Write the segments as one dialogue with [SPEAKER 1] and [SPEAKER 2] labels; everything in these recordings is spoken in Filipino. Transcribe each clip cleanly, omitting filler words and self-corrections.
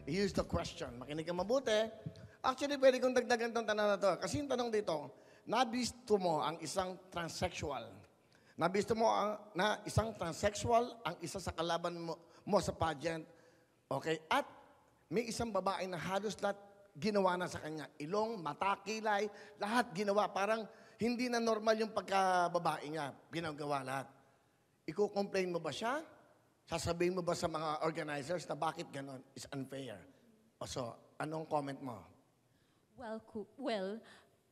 [SPEAKER 1] Here's the question. Makinig ka mabuti. Actually, pwede kong dagdagan itong tanong na to. Kasi yung tanong dito, nabisto mo ang isang transsexual. Nabisto mo na isang transsexual ang isa sa kalaban mo sa pageant. Okay? At may isang babae na halos lahat ginawa na sa kanya. Ilong, mata, kilay, lahat ginawa. Parang hindi na normal yung pagkababae niya. Ginagawa lahat. Iko-complain mo ba siya? Sasabihin mo ba sa mga organizers na bakit ganon? It's unfair. So, anong comment mo?
[SPEAKER 2] Well,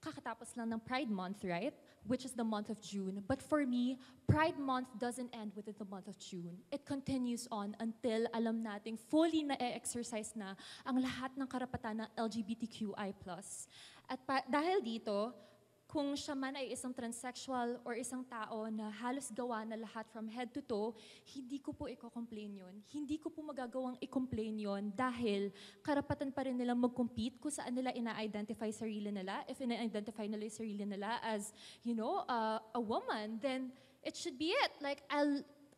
[SPEAKER 2] kakatapos lang ng Pride Month, right? Which is the month of June. But for me, Pride Month doesn't end within the month of June. It continues on until alam nating fully na-exercise na ang lahat ng karapatan ng LGBTQI+. At dahil dito, kung siya man ay isang transsexual or isang tao na halos gawa na lahat from head to toe, hindi ko po i-complain yun. Hindi ko po magagawang i-complain yun dahil karapatan pa rin nilang mag-compete kung saan nila ina-identify sarili nila. If ina-identify nila yung sarili nila as, you know, a woman, then it should be it. Like,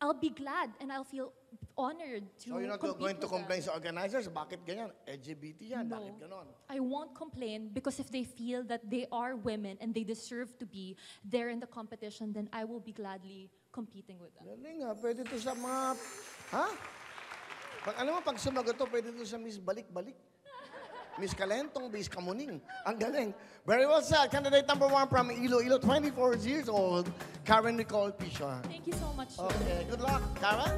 [SPEAKER 2] I'll be glad and I'll feel honored to
[SPEAKER 1] So you're not going to complain sa organizers? Bakit ganyan? LGBT yan,
[SPEAKER 2] No.
[SPEAKER 1] bakit ganon?
[SPEAKER 2] I won't complain because if they feel that they are women and they deserve to be there in the competition, then I will be gladly competing with them.
[SPEAKER 1] Galing nga, pwede to sa mga... Ha? Alam mo, pag sumagot to, pwede to sa Miss Balik-Balik. Miss Kalentong, Miss Kamuning. Ang galing. Very well said. Candidate number 1 from Iloilo, 24 years old, Karen Nicole Pisha.
[SPEAKER 2] Thank you so much.
[SPEAKER 1] Okay, good luck. Karen?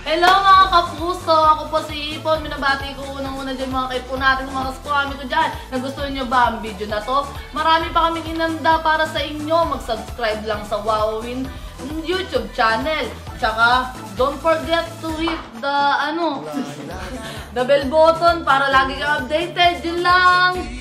[SPEAKER 3] Hello mga kapuso! Ako po si Ipon. Minabati ko unang-una dyan mga kaipo natin, mga kaskwami ko dyan. Nagustuhan nyo ba ang video na to? Marami pa kaming inanda para sa inyo. Mag-subscribe lang sa Wowin YouTube channel. Tsaka, don't forget to hit the, the bell button para lagi kang updated. Yun lang!